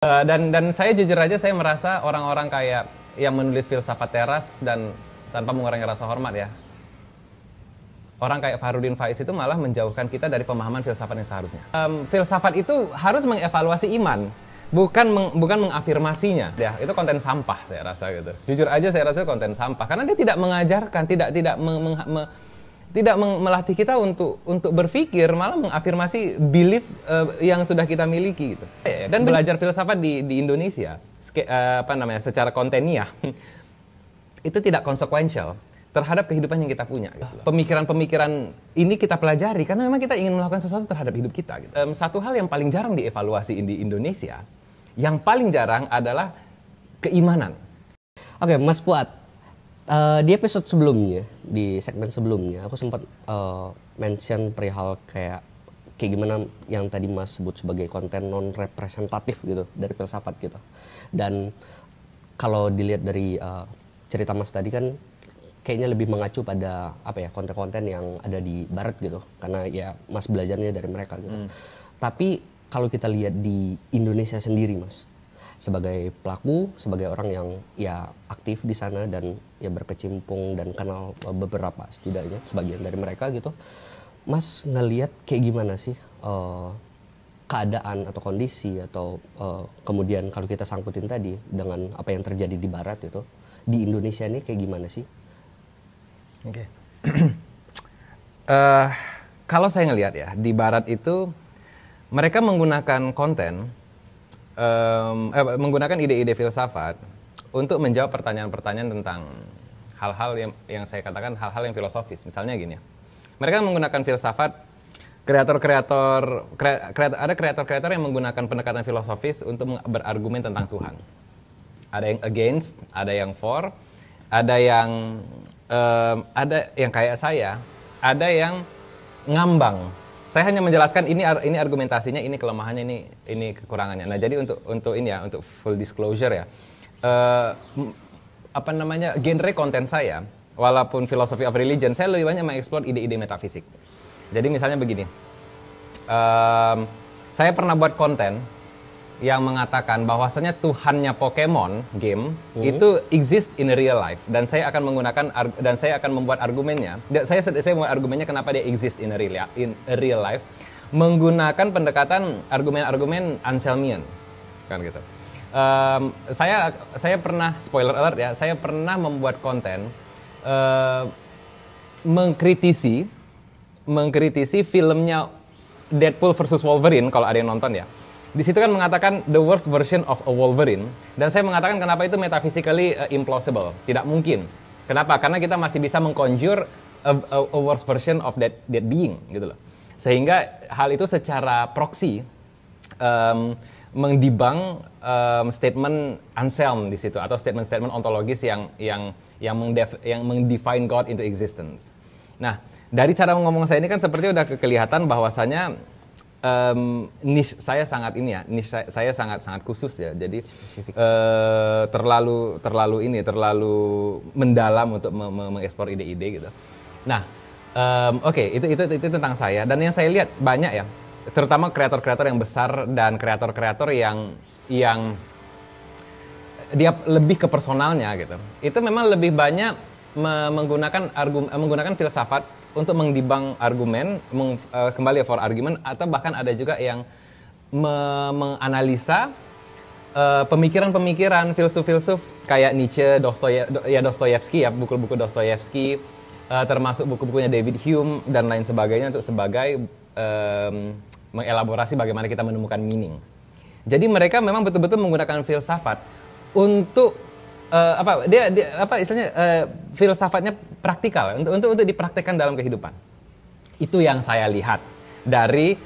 Dan saya jujur aja saya merasa orang-orang kayak yang menulis filsafat teras dan tanpa mengurangi rasa hormat ya. Orang kayak Fahrudin Faiz itu malah menjauhkan kita dari pemahaman filsafat yang seharusnya. Filsafat itu harus mengevaluasi iman, bukan mengafirmasinya. Ya, itu konten sampah saya rasa gitu. Jujur aja saya rasa konten sampah karena dia tidak mengajarkan, tidak melatih kita untuk berpikir, malah mengafirmasi belief yang sudah kita miliki gitu. Dan belajar filsafat di Indonesia secara konteniah itu tidak konsekuensial terhadap kehidupan yang kita punya gitu. Pemikiran-pemikiran ini kita pelajari karena memang kita ingin melakukan sesuatu terhadap hidup kita gitu. Satu hal yang paling jarang dievaluasi di Indonesia, yang paling jarang adalah keimanan. Oke, Mas Fuad, di episode sebelumnya, di segmen sebelumnya, aku sempat mention perihal kayak gimana yang tadi Mas sebut sebagai konten non representatif gitu dari filsafat gitu. Dan kalau dilihat dari cerita Mas tadi kan kayaknya lebih mengacu pada konten-konten yang ada di Barat gitu, karena ya Mas belajarnya dari mereka gitu. Tapi kalau kita lihat di Indonesia sendiri, Mas, sebagai pelaku, sebagai orang yang ya aktif di sana dan ya berkecimpung dan kenal beberapa setidaknya sebagian dari mereka gitu, Mas ngelihat kayak gimana sih keadaan atau kondisi atau kemudian kalau kita sangkutin tadi dengan apa yang terjadi di Barat itu, di Indonesia ini kayak gimana sih? Oke. Kalau saya ngelihat ya di Barat itu mereka menggunakan konten, menggunakan ide-ide filsafat untuk menjawab pertanyaan-pertanyaan tentang hal-hal yang saya katakan hal-hal yang filosofis. Misalnya gini ya, mereka menggunakan filsafat, ada kreator-kreator yang menggunakan pendekatan filosofis untuk berargumen tentang Tuhan. Ada yang against, ada yang for, ada yang kayak saya, ada yang ngambang. Saya hanya menjelaskan ini argumentasinya, ini kelemahannya, ini kekurangannya. Nah, jadi untuk ini ya, untuk full disclosure ya, genre konten saya, walaupun philosophy of religion, saya lebih banyak mengeksplor ide-ide metafisik. Jadi misalnya begini, saya pernah buat konten yang mengatakan bahwasanya Tuhannya Pokemon game itu exist in real life, dan saya akan membuat argumennya. Saya membuat argumennya kenapa dia exist in a real life menggunakan pendekatan argumen Anselmian kan gitu. Saya pernah, spoiler alert ya, saya pernah membuat konten mengkritisi filmnya Deadpool versus Wolverine, kalau ada yang nonton ya. Di situ kan mengatakan the worst version of a Wolverine, dan saya mengatakan kenapa itu metaphysically implausible, tidak mungkin. Kenapa? Karena kita masih bisa mengconjure a worst version of that being gitu loh. Sehingga hal itu secara proxy mendibang statement Anselm di situ, atau statement ontologis yang mendefine God into existence. Nah, dari cara ngomong saya ini kan seperti udah kelihatan bahwasanya niche saya sangat sangat khusus ya. Jadi terlalu mendalam untuk mengeksplor ide-ide gitu. Nah, itu tentang saya, dan yang saya lihat banyak ya, terutama kreator-kreator yang besar dan kreator-kreator yang dia lebih ke personalnya gitu. Itu memang lebih banyak menggunakan filsafat untuk mendibang argumen, kembali for argument, atau bahkan ada juga yang menganalisa pemikiran-pemikiran filsuf-filsuf kayak Nietzsche, Dostoyevsky ya, buku-buku Dostoyevsky, termasuk buku-bukunya David Hume dan lain sebagainya, untuk sebagai mengelaborasi bagaimana kita menemukan meaning. Jadi mereka memang betul-betul menggunakan filsafat untuk filsafatnya praktikal untuk dipraktekkan dalam kehidupan. Itu yang saya lihat dari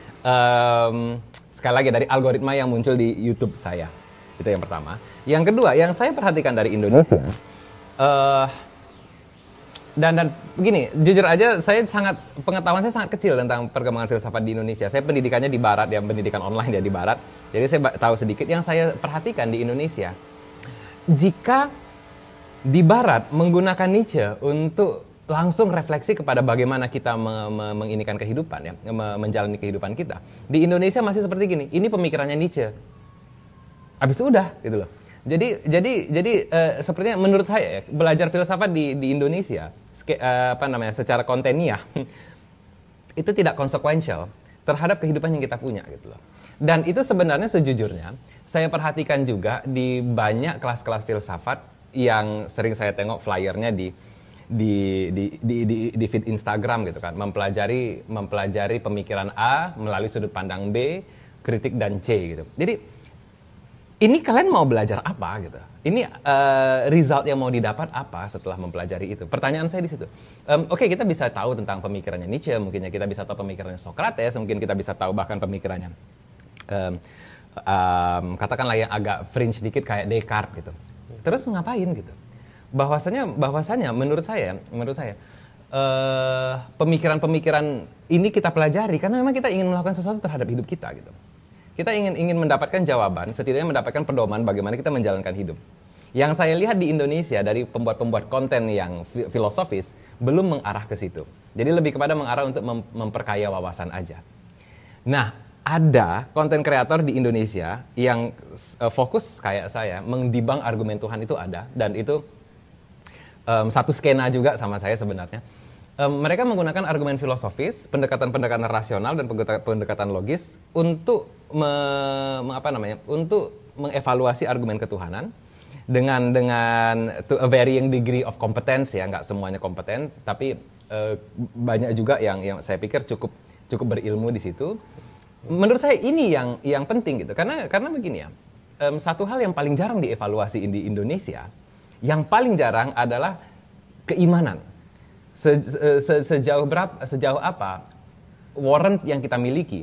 sekali lagi dari algoritma yang muncul di YouTube saya. Itu yang pertama. Yang kedua, yang saya perhatikan dari Indonesia, dan begini, jujur aja pengetahuan saya sangat kecil tentang perkembangan filsafat di Indonesia. Saya pendidikannya di Barat ya, pendidikan online ya di Barat. Jadi saya tahu sedikit. Yang saya perhatikan di Indonesia, jika di Barat menggunakan Nietzsche untuk langsung refleksi kepada bagaimana kita menginikan kehidupan ya, menjalani kehidupan kita. Di Indonesia masih seperti gini. Ini pemikirannya Nietzsche. Habis itu udah gitu loh. Jadi sepertinya menurut saya ya, belajar filsafat di Indonesia secara konteniah itu tidak konsekuensial terhadap kehidupan yang kita punya gitu loh. Dan itu sebenarnya sejujurnya saya perhatikan juga di banyak kelas-kelas filsafat yang sering saya tengok flyernya di feed Instagram gitu kan, mempelajari pemikiran A melalui sudut pandang B, kritik dan C gitu. Jadi ini kalian mau belajar apa gitu? Ini result yang mau didapat apa setelah mempelajari itu? Pertanyaan saya di situ. Oke, kita bisa tahu tentang pemikirannya Nietzsche, mungkin ya kita bisa tahu pemikirannya Socrates, mungkin kita bisa tahu bahkan pemikirannya katakanlah yang agak fringe dikit kayak Descartes gitu. Terus ngapain gitu? Bahwasanya menurut saya pemikiran-pemikiran ini kita pelajari karena memang kita ingin melakukan sesuatu terhadap hidup kita gitu. Kita ingin mendapatkan jawaban, setidaknya mendapatkan pedoman bagaimana kita menjalankan hidup. Yang saya lihat di Indonesia dari pembuat-pembuat konten yang filosofis belum mengarah ke situ. Jadi lebih kepada mengarah untuk memperkaya wawasan aja. Nah, ada konten kreator di Indonesia yang fokus kayak saya mendibang argumen Tuhan itu ada, dan itu satu skena juga sama saya sebenarnya. Mereka menggunakan argumen filosofis, pendekatan-pendekatan rasional dan pendekatan logis untuk untuk mengevaluasi argumen ketuhanan dengan to a varying degree of competence ya, nggak semuanya kompeten, tapi banyak juga yang saya pikir cukup berilmu di situ. Menurut saya ini yang penting gitu, karena begini ya, satu hal yang paling jarang dievaluasi di Indonesia, yang paling jarang adalah keimanan. Sejauh apa warrant yang kita miliki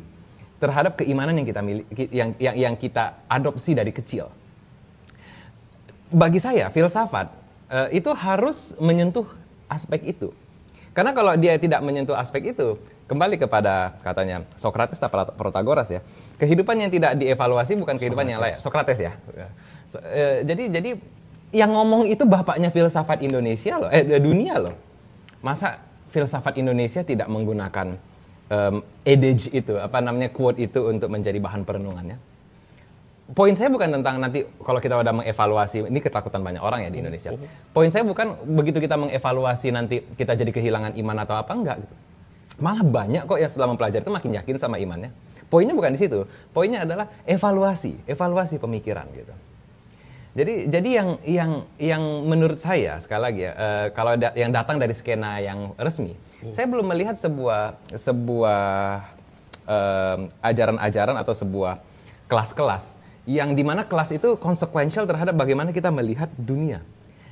terhadap keimanan yang kita miliki, yang kita adopsi dari kecil. Bagi saya filsafat itu harus menyentuh aspek itu. Karena kalau dia tidak menyentuh aspek itu, kembali kepada katanya Socrates atau Protagoras ya, kehidupan yang tidak dievaluasi bukan kehidupan yang layak. Socrates ya. Jadi yang ngomong itu bapaknya filsafat Indonesia loh, dunia loh. Masa filsafat Indonesia tidak menggunakan adage itu, quote itu untuk menjadi bahan perenungannya? Poin saya bukan tentang nanti kalau kita udah mengevaluasi, ini ketakutan banyak orang ya di Indonesia. Poin saya bukan begitu kita mengevaluasi nanti kita jadi kehilangan iman atau apa, enggak gitu. Malah banyak kok yang setelah mempelajari itu makin yakin sama imannya. Poinnya bukan di situ. Poinnya adalah evaluasi pemikiran gitu. Jadi yang menurut saya sekali lagi ya, kalau yang datang dari skena yang resmi, saya belum melihat sebuah ajaran-ajaran atau sebuah kelas-kelas yang dimana kelas itu konsekuensial terhadap bagaimana kita melihat dunia.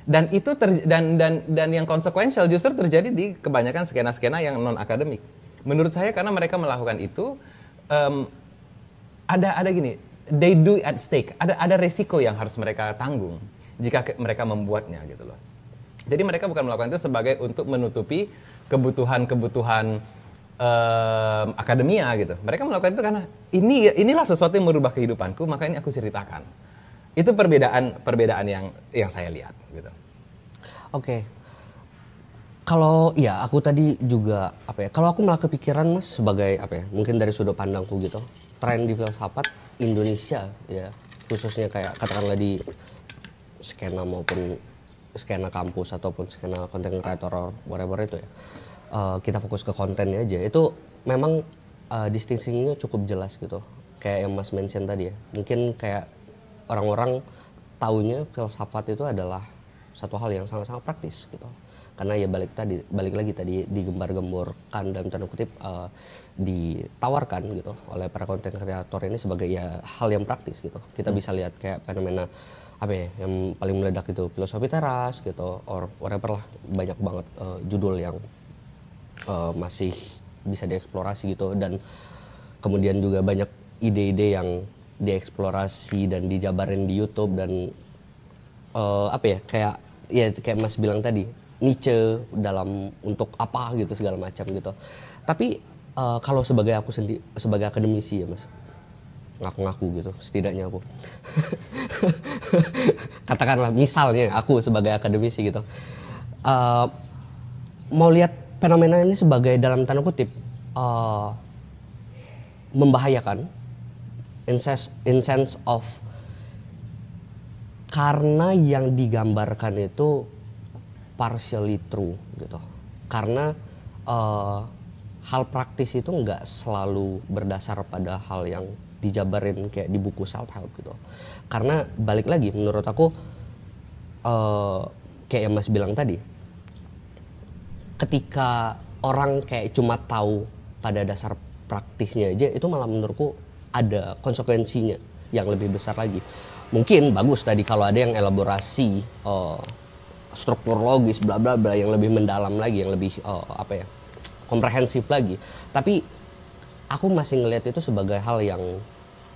Dan itu dan yang konsekuensial justru terjadi di kebanyakan skena-skena yang non akademik. Menurut saya karena mereka melakukan itu ada gini, they do at stake. Ada resiko yang harus mereka tanggung jika mereka membuatnya gitu loh. Jadi mereka bukan melakukan itu sebagai untuk menutupi kebutuhan akademia gitu. Mereka melakukan itu karena inilah sesuatu yang merubah kehidupanku, maka ini aku ceritakan. Itu perbedaan yang saya lihat gitu. Oke. Kalau ya aku tadi juga kalau aku malah kepikiran Mas sebagai mungkin dari sudut pandangku gitu. Tren di filsafat Indonesia ya, khususnya kayak katakanlah di skena maupun skena kampus ataupun skena content creator whatever itu ya. Kita fokus ke kontennya aja. Itu memang distingsinya cukup jelas gitu. Kayak yang Mas mention tadi ya. Mungkin kayak orang-orang taunya filsafat itu adalah satu hal yang sangat-sangat praktis gitu. Karena ya balik lagi tadi digembar-gemborkan dalam tanda kutip ditawarkan gitu oleh para konten kreator ini sebagai ya hal yang praktis gitu. Kita bisa lihat kayak fenomena yang paling meledak itu filosofi teras gitu, or whatever lah, banyak banget judul yang masih bisa dieksplorasi gitu, dan kemudian juga banyak ide-ide yang dieksplorasi dan dijabarin di YouTube dan kayak Mas bilang tadi, Nietzsche dalam untuk apa gitu segala macam gitu. Tapi kalau sebagai aku sendiri sebagai akademisi ya Mas, ngaku-ngaku gitu setidaknya aku katakanlah misalnya aku sebagai akademisi gitu mau lihat fenomena ini sebagai dalam tanda kutip membahayakan in sense of Karena yang digambarkan itu partially true gitu. Karena hal praktis itu nggak selalu berdasar pada hal yang dijabarin kayak di buku self help gitu. Karena balik lagi menurut aku kayak yang Mas bilang tadi, ketika orang kayak cuma tahu pada dasar praktisnya aja, itu malah menurutku ada konsekuensinya yang lebih besar lagi. Mungkin bagus tadi kalau ada yang elaborasi struktur logis bla bla bla yang lebih mendalam lagi, yang lebih komprehensif lagi. Tapi aku masih ngelihat itu sebagai hal yang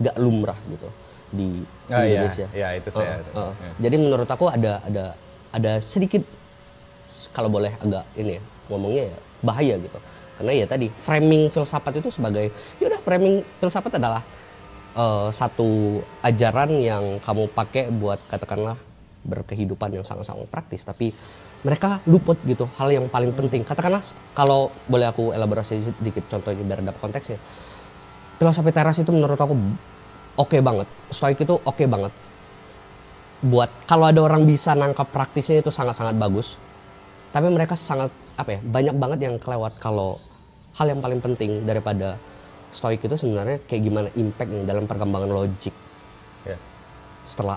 gak lumrah gitu di Indonesia. Iya, itu saya. Jadi menurut aku ada sedikit, kalau boleh agak ini ya, ngomongnya ya bahaya gitu. Karena ya tadi framing filsafat itu sebagai, yaudah framing filsafat adalah satu ajaran yang kamu pakai buat katakanlah berkehidupan yang sangat-sangat praktis, tapi mereka luput gitu hal yang paling penting. Katakanlah kalau boleh aku elaborasi sedikit contohnya biar dapat konteksnya. Filosofi teras itu menurut aku oke banget. Stoik itu oke banget. Buat kalau ada orang bisa nangkap praktisnya itu sangat-sangat bagus. Tapi mereka sangat banyak banget yang kelewat kalau hal yang paling penting daripada Stoik itu sebenarnya kayak gimana impact dalam perkembangan logik. Yeah. Setelah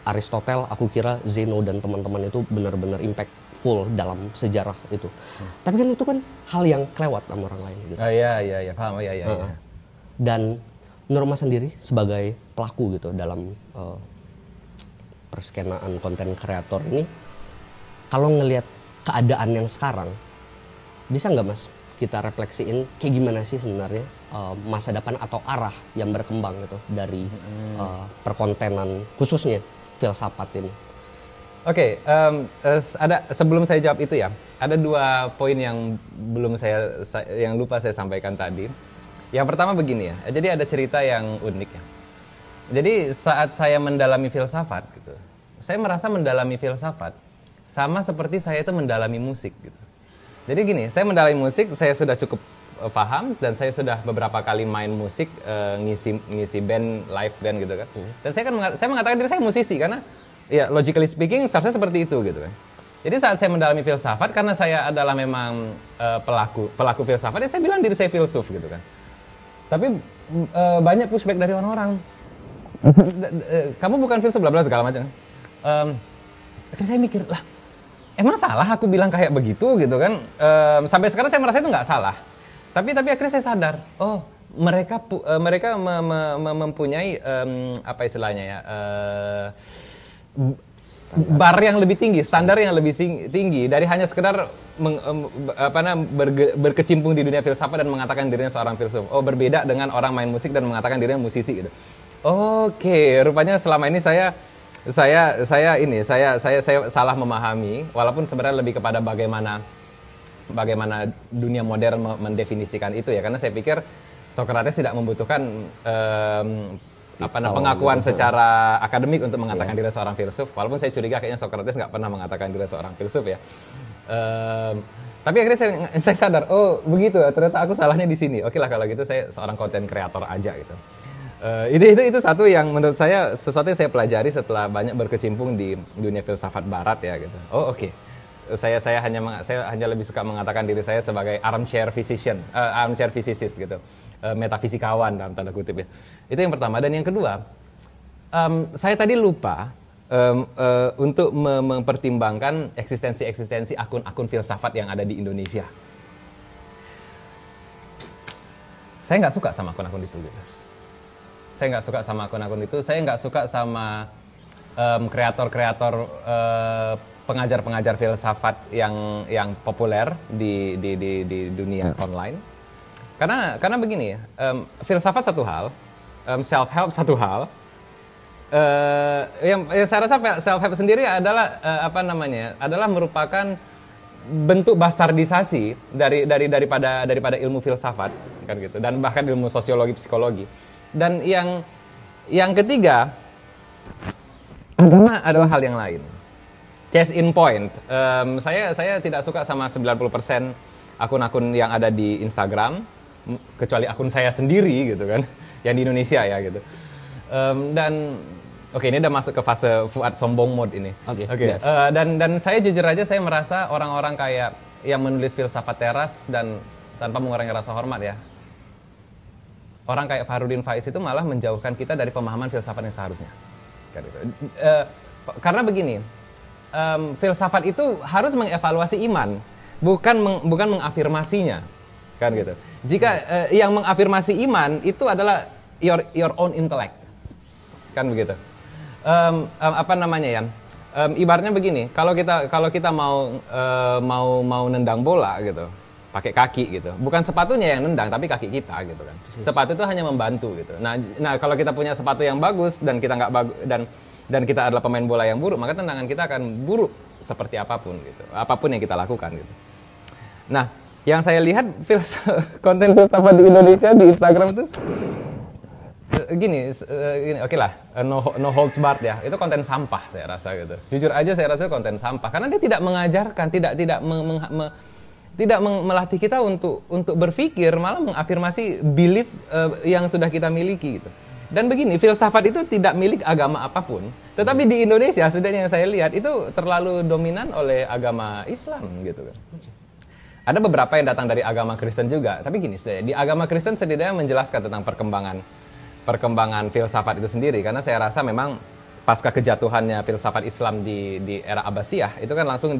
Aristotle, aku kira Zeno dan teman-teman itu benar-benar impactful dalam sejarah itu. Tapi kan itu kan hal yang kelewat sama orang lain. Gitu. Iya, paham. Iya. Dan menurut Mas sendiri sebagai pelaku gitu dalam perskenaan konten kreator ini, kalau ngelihat keadaan yang sekarang, bisa nggak Mas kita refleksiin kayak gimana sih sebenarnya masa depan atau arah yang berkembang gitu dari perkontenan khususnya filsafat ini? Oke, ada sebelum saya jawab itu ya, ada 2 poin yang yang lupa saya sampaikan tadi. Yang pertama begini ya, jadi ada cerita yang unik ya. Jadi saat saya mendalami filsafat gitu, saya merasa mendalami filsafat sama seperti saya itu mendalami musik gitu. Jadi gini, saya mendalami musik, saya sudah cukup paham dan saya sudah beberapa kali main musik, ngisi band, live band gitu kan. Dan saya mengatakan diri saya musisi karena ya logically speaking seharusnya seperti itu gitu kan. Jadi saat saya mendalami filsafat, karena saya adalah memang pelaku filsafat, ya saya bilang diri saya filsuf gitu kan. Tapi banyak pushback dari orang-orang. Kamu bukan filsuf bla bla segala macam. Akhirnya saya mikir, lah emang salah aku bilang kayak begitu gitu kan. Sampai sekarang saya merasa itu nggak salah. Tapi akhirnya saya sadar, oh mereka mempunyai apa istilahnya ya, bar yang lebih tinggi, standar yang lebih tinggi dari hanya sekedar berkecimpung di dunia filsafat dan mengatakan dirinya seorang filsuf. Oh, berbeda dengan orang main musik dan mengatakan dirinya musisi gitu. Oke, rupanya selama ini saya salah memahami, walaupun sebenarnya lebih kepada bagaimana dunia modern mendefinisikan itu ya, karena saya pikir Socrates tidak membutuhkan pengakuan secara akademik untuk mengatakan diri seorang filsuf, walaupun saya curiga kayaknya Socrates nggak pernah mengatakan diri seorang filsuf ya. Tapi akhirnya saya sadar, oh begitu, ternyata aku salahnya di sini. Oke lah kalau gitu saya seorang content creator aja gitu. Itu satu yang menurut saya sesuatu yang saya pelajari setelah banyak berkecimpung di dunia filsafat barat ya gitu. Oh oke. Saya hanya lebih suka mengatakan diri saya sebagai armchair physicist gitu. Metafisikawan dalam tanda kutip ya. Itu yang pertama. Dan yang kedua, saya tadi lupa untuk mempertimbangkan eksistensi akun-akun filsafat yang ada di Indonesia. Saya nggak suka sama akun-akun itu gitu. Saya nggak suka sama akun-akun itu. Saya nggak suka sama kreator-kreator pengajar-pengajar filsafat yang populer di dunia online. Karena begini ya, filsafat satu hal, self help satu hal. Yang saya rasa self help sendiri adalah adalah merupakan bentuk bastardisasi daripada ilmu filsafat kan gitu, dan bahkan ilmu sosiologi, psikologi. Dan yang ketiga, agama adalah hal yang lain. Case in point, saya tidak suka sama 90% akun-akun yang ada di Instagram, kecuali akun saya sendiri gitu kan, yang di Indonesia ya gitu. Dan Oke, ini udah masuk ke fase Fuad sombong mode ini. Oke. Yes. Dan saya jujur aja saya merasa orang-orang kayak yang menulis filsafat teras dan tanpa mengurangi rasa hormat ya. Orang kayak Fahrudin Faiz itu malah menjauhkan kita dari pemahaman filsafat yang seharusnya. Karena begini, filsafat itu harus mengevaluasi iman, bukan mengafirmasinya, kan gitu. Jika yang mengafirmasi iman itu adalah your own intellect, kan begitu. Apa namanya ya? Ibaratnya begini, kalau kita mau nendang bola gitu, pakai kaki gitu, bukan sepatunya yang nendang tapi kaki kita gitu kan. Sepatu itu hanya membantu gitu. Nah kalau kita punya sepatu yang bagus dan kita nggak bagus dan kita adalah pemain bola yang buruk, maka tendangan kita akan buruk seperti apapun gitu, apapun yang kita lakukan gitu. Nah, yang saya lihat konten filsafat di Indonesia di Instagram itu gini, oke lah, no holds barred ya, itu konten sampah saya rasa gitu. Jujur aja saya rasa konten sampah karena dia tidak mengajarkan, tidak melatih kita untuk berpikir, malah mengafirmasi belief yang sudah kita miliki gitu. Dan begini, filsafat itu tidak milik agama apapun, tetapi di Indonesia setidaknya yang saya lihat itu terlalu dominan oleh agama Islam gitu kan. Ada beberapa yang datang dari agama Kristen juga, tapi gini, di agama Kristen setidaknya menjelaskan tentang perkembangan filsafat itu sendiri, karena saya rasa memang pasca kejatuhannya filsafat Islam di era Abbasiyah itu kan langsung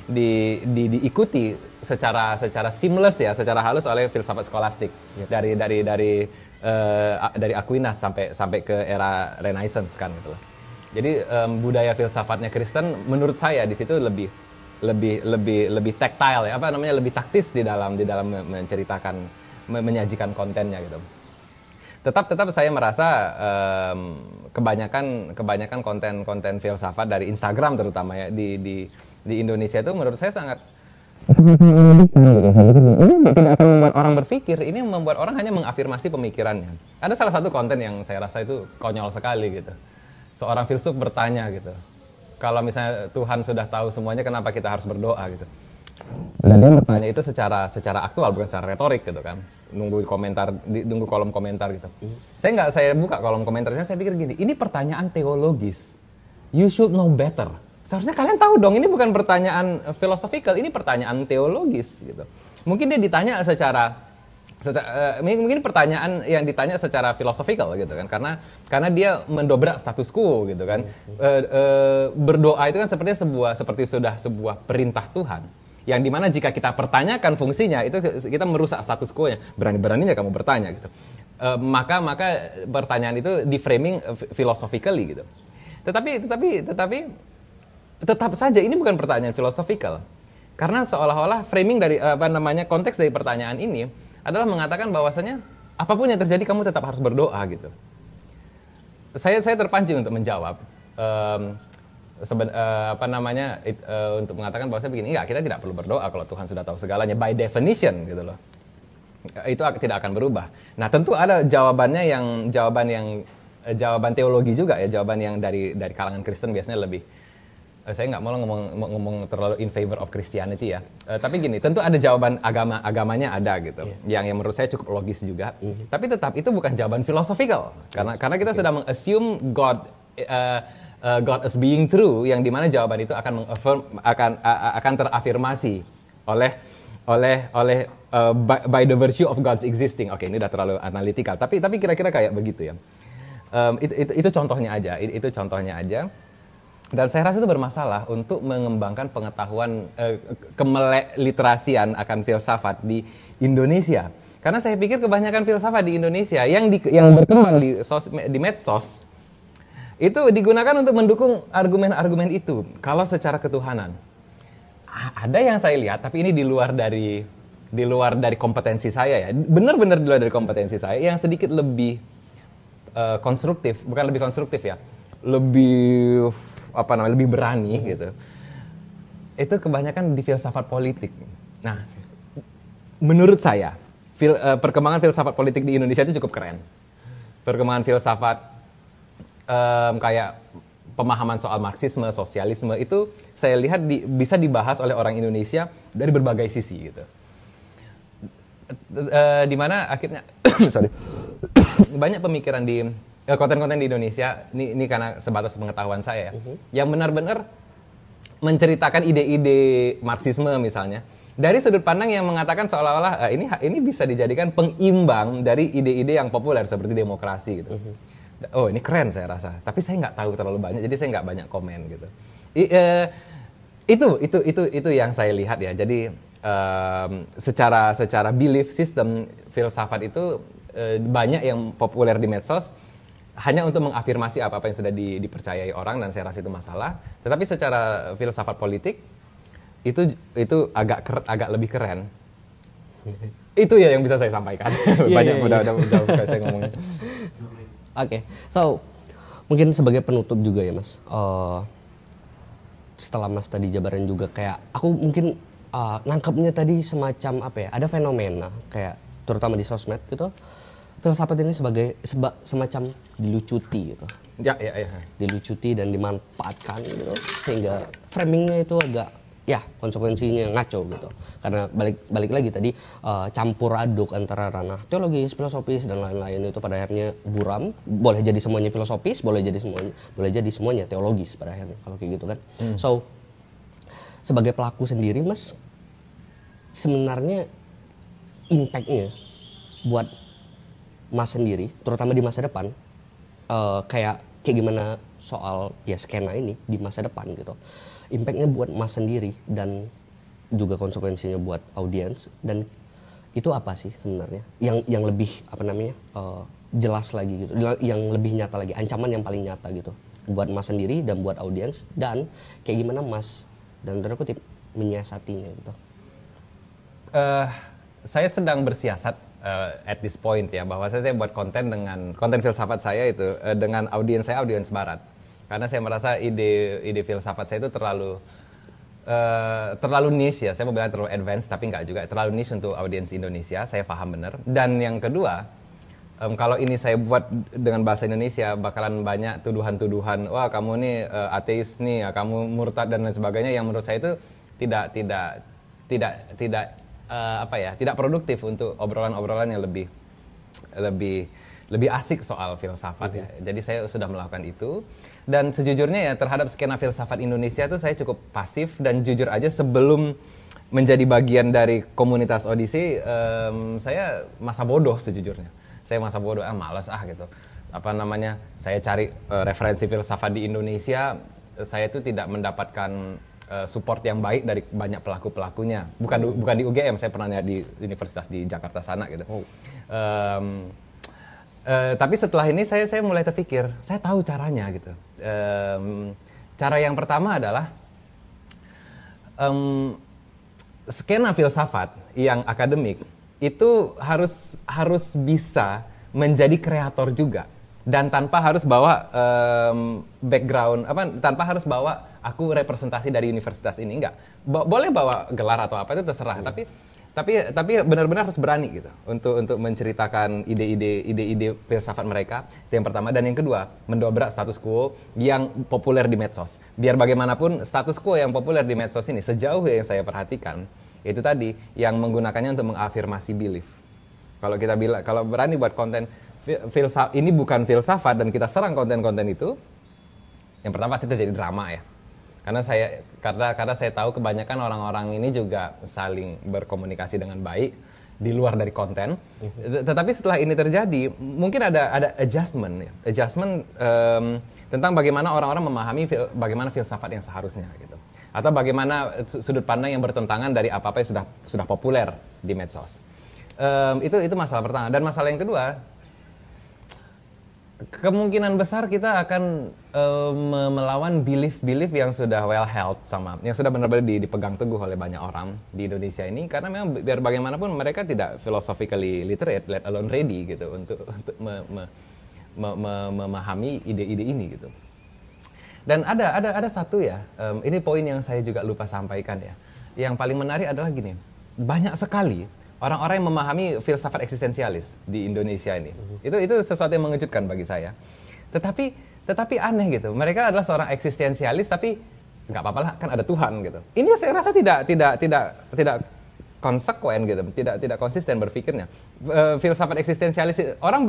diikuti secara seamless ya, secara halus oleh filsafat skolastik dari Aquinas sampai ke era Renaissance kan gitu loh. Jadi budaya filsafatnya Kristen menurut saya di situ lebih tactile ya, lebih taktis di dalam menceritakan, menyajikan kontennya gitu. Tetap saya merasa kebanyakan konten filsafat dari Instagram terutama ya di Indonesia itu menurut saya sangat tidak akan membuat orang berpikir, ini membuat orang hanya mengafirmasi pemikirannya. Ada salah satu konten yang saya rasa itu konyol sekali gitu. Seorang filsuf bertanya gitu, kalau misalnya Tuhan sudah tahu semuanya, kenapa kita harus berdoa gitu. Dan dia bertanya itu secara aktual, bukan secara retorik gitu kan. Nunggu kolom komentar gitu. Saya buka kolom komentarnya, saya pikir gini, ini pertanyaan teologis. You should know better. Seharusnya kalian tahu dong, ini bukan pertanyaan philosophical, ini pertanyaan teologis gitu. Mungkin dia ditanya mungkin pertanyaan yang ditanya secara philosophical gitu kan, karena dia mendobrak status quo gitu kan. Berdoa itu kan seperti sebuah perintah Tuhan, yang dimana jika kita pertanyakan fungsinya itu kita merusak status quo-nya. Berani-beraninya kamu bertanya gitu. Maka pertanyaan itu di framing philosophically gitu. Tetapi tetap saja ini bukan pertanyaan filosofikal. Karena seolah-olah framing dari konteks dari pertanyaan ini adalah mengatakan bahwasanya apapun yang terjadi kamu tetap harus berdoa gitu. Saya terpancing untuk menjawab untuk mengatakan bahwasanya begini, enggak, kita tidak perlu berdoa kalau Tuhan sudah tahu segalanya by definition gitu loh. Itu tidak akan berubah. Nah, tentu ada jawaban teologi juga ya, jawaban yang dari kalangan Kristen biasanya lebih. Saya nggak mau ngomong terlalu in favor of Christianity ya. Tapi gini, tentu ada jawaban agamanya ada gitu. Yang menurut saya cukup logis juga. Tapi tetap itu bukan jawaban philosophical. Karena kita sudah meng-assume God as being true, yang dimana jawaban itu akan terafirmasi oleh by the virtue of God's existing. Oke, ini udah terlalu analytical. Tapi kira-kira kayak begitu ya. Itu contohnya aja. Dan saya rasa itu bermasalah untuk mengembangkan pengetahuan kemeliterasian akan filsafat di Indonesia. Karena saya pikir kebanyakan filsafat di Indonesia yang berkembang di medsos itu digunakan untuk mendukung argumen-argumen itu. Kalau secara ketuhanan, ada yang saya lihat, tapi ini di luar dari kompetensi saya ya. Benar-benar di luar dari kompetensi saya, yang sedikit lebih konstruktif, bukan lebih konstruktif ya, lebih berani gitu. Itu kebanyakan di filsafat politik. Nah, menurut saya perkembangan filsafat politik di Indonesia itu cukup keren. Perkembangan filsafat kayak pemahaman soal Marxisme, sosialisme itu saya lihat bisa dibahas oleh orang Indonesia dari berbagai sisi gitu. Di mana akhirnya banyak pemikiran konten-konten di Indonesia ini karena sebatas pengetahuan saya ya, yang benar-benar menceritakan ide-ide Marxisme misalnya dari sudut pandang yang mengatakan seolah-olah ini bisa dijadikan pengimbang dari ide-ide yang populer seperti demokrasi gitu. Oh ini keren saya rasa, tapi saya nggak tahu terlalu banyak, jadi saya nggak banyak komen gitu. Itu yang saya lihat ya. Jadi secara belief system filsafat itu banyak yang populer di medsos hanya untuk mengafirmasi apa-apa yang sudah dipercayai orang, dan saya rasa itu masalah. Tetapi secara filsafat politik itu agak lebih keren. Itu ya yang bisa saya sampaikan. Banyak udah saya ngomongin. Oke, so mungkin sebagai penutup juga ya Mas. Setelah Mas tadi jabarin juga kayak aku mungkin nangkepnya tadi semacam apa ya? Ada fenomena kayak terutama di sosmed gitu. Filsafat ini sebagai semacam dilucuti gitu. Ya. Dilucuti dan dimanfaatkan gitu. Sehingga framingnya itu agak ya konsekuensinya ngaco gitu. Karena balik lagi tadi campur aduk antara ranah teologis, filosofis dan lain-lain itu pada akhirnya buram. Boleh jadi semuanya filosofis, boleh jadi semuanya teologis pada akhirnya kalau kayak gitu kan. So sebagai pelaku sendiri Mas, sebenarnya impact-nya buat Mas sendiri, terutama di masa depan, kayak gimana soal ya skena ini di masa depan gitu. Impact-nya buat Mas sendiri dan juga konsekuensinya buat audiens, dan itu apa sih sebenarnya? Yang lebih jelas lagi gitu, yang lebih nyata lagi, ancaman yang paling nyata gitu buat Mas sendiri dan buat audiens, dan kayak gimana Mas dan tanda kutip menyiasatinya gitu. Saya sedang bersiasat at this point ya, bahwa saya buat konten filsafat saya itu dengan audiens barat, karena saya merasa ide filsafat saya itu terlalu niche ya. Saya mau bilang terlalu advance, tapi nggak juga, terlalu niche untuk audiens Indonesia, saya paham benar. Dan yang kedua, kalau ini saya buat dengan bahasa Indonesia, bakalan banyak tuduhan-tuduhan, wah kamu nih ateis nih, kamu murtad dan lain sebagainya, yang menurut saya itu tidak produktif untuk obrolan-obrolan yang lebih asik soal filsafat ya. Jadi saya sudah melakukan itu, dan sejujurnya ya terhadap skena filsafat Indonesia itu saya cukup pasif, dan jujur aja sebelum menjadi bagian dari komunitas Odyssey, saya masa bodoh sejujurnya. Saya masa bodoh, malas gitu. Saya cari referensi filsafat di Indonesia, saya itu tidak mendapatkan support yang baik dari banyak pelaku-pelakunya. Bukan di UGM, saya pernah di universitas di Jakarta sana gitu. Tapi setelah ini saya mulai terpikir, saya tahu caranya gitu. Cara yang pertama adalah skena filsafat yang akademik itu harus bisa menjadi kreator juga, dan tanpa harus bawa background tanpa harus bawa aku representasi dari universitas ini, enggak. Boleh bawa gelar atau apa itu terserah, tapi benar-benar harus berani gitu untuk menceritakan ide-ide filsafat mereka. Itu yang pertama. Dan yang kedua, mendobrak status quo yang populer di medsos. Biar bagaimanapun status quo yang populer di medsos ini, sejauh yang saya perhatikan, itu tadi yang menggunakannya untuk mengafirmasi belief. Kalau berani buat konten ini bukan filsafat dan kita serang konten-konten itu, yang pertama pasti terjadi drama ya. Karena saya tahu kebanyakan orang-orang ini juga saling berkomunikasi dengan baik di luar dari konten. Tetapi setelah ini terjadi, mungkin ada adjustment tentang bagaimana orang-orang memahami bagaimana filsafat yang seharusnya gitu. Atau bagaimana sudut pandang yang bertentangan dari apa-apa yang sudah populer di medsos. Itu masalah pertama. Dan masalah yang kedua, kemungkinan besar kita akan melawan belief yang sudah well held yang sudah benar-benar dipegang teguh oleh banyak orang di Indonesia ini, karena memang biar bagaimanapun mereka tidak philosophically literate, let alone ready gitu untuk memahami ide-ide ini gitu. Dan ada satu ya, ini poin yang saya juga lupa sampaikan ya. Yang paling menarik adalah gini, banyak sekali orang-orang yang memahami filsafat eksistensialis di Indonesia ini. Itu sesuatu yang mengejutkan bagi saya. Tetapi aneh gitu. Mereka adalah seorang eksistensialis, tapi nggak apa-apa lah, kan ada Tuhan gitu. Ini saya rasa tidak konsekuen gitu, tidak konsisten berpikirnya. Filsafat eksistensialis, orang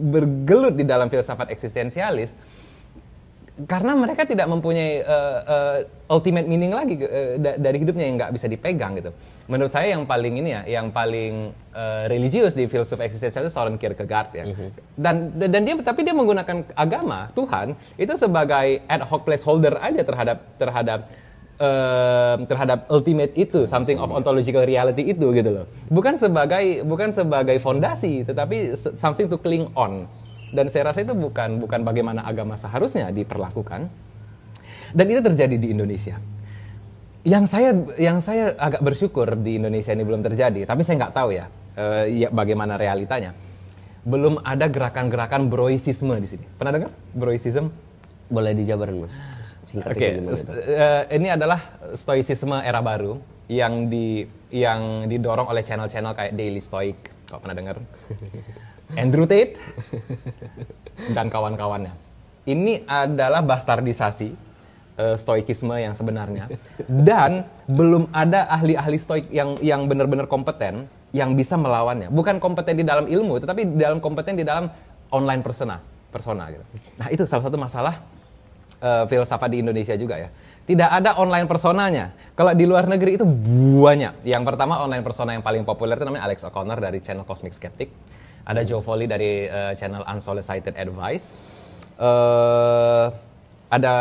bergelut di dalam filsafat eksistensialis karena mereka tidak mempunyai ultimate meaning lagi dari hidupnya yang nggak bisa dipegang gitu. Menurut saya yang paling religius di filsuf eksistensial itu Soren Kierkegaard ya. Dan tapi dia menggunakan agama Tuhan itu sebagai ad hoc placeholder aja terhadap ultimate itu, something of ontological reality itu gitu loh. Bukan sebagai fondasi, tetapi something to cling on. Dan saya rasa itu bukan bagaimana agama seharusnya diperlakukan. Dan itu terjadi di Indonesia. Yang saya agak bersyukur di Indonesia ini belum terjadi, tapi saya nggak tahu ya bagaimana realitanya. Belum ada gerakan-gerakan broisisme di sini. Pernah dengar broisism? Boleh dijabarin Mas, singkatnya gimana itu? Ini adalah stoicisme era baru yang didorong oleh channel-channel kayak Daily Stoic, kalau pernah dengar. Andrew Tate dan kawan-kawannya. Ini adalah bastardisasi stoikisme yang sebenarnya, dan belum ada ahli-ahli stoik yang benar-benar kompeten yang bisa melawannya. Bukan kompeten di dalam ilmu, tetapi kompeten di dalam online persona gitu. Nah, itu salah satu masalah filsafat di Indonesia juga ya. Tidak ada online personanya. Kalau di luar negeri itu banyak. Yang pertama online persona yang paling populer itu namanya Alex O'Connor dari channel Cosmic Skeptic. Ada Joe Foley dari channel Unsolicited Advice. Ada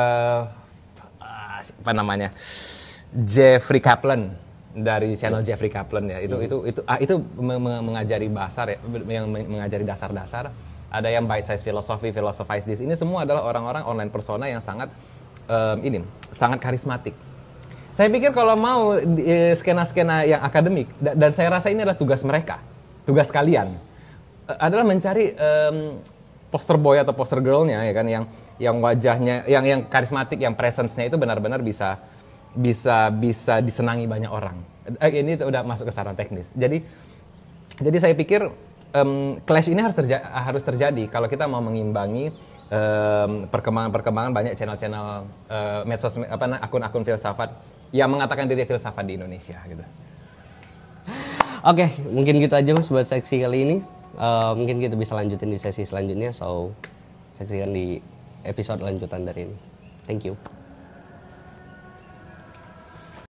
apa namanya? Jeffrey Kaplan dari channel Jeffrey Kaplan ya. Itu mengajari bahasa ya, yang mengajari dasar-dasar. Ada yang Bite Size Philosophy, Philosophize This. Ini semua adalah orang-orang online persona yang sangat sangat karismatik. Saya pikir kalau mau skena-skena yang akademik, dan saya rasa ini adalah tugas mereka, tugas kalian, adalah mencari poster boy atau poster girl-nya ya kan, yang wajahnya, yang karismatik, yang presence-nya itu benar-benar bisa disenangi banyak orang. Ini udah masuk ke saran teknis. Jadi saya pikir clash ini harus terjadi kalau kita mau mengimbangi perkembangan banyak channel-channel medsos, akun-akun filsafat yang mengatakan diri filsafat di Indonesia gitu. Oke, mungkin gitu aja Mas buat seksi kali ini. Mungkin kita bisa lanjutin di sesi selanjutnya, so saksikan di episode lanjutan dari ini. Thank you.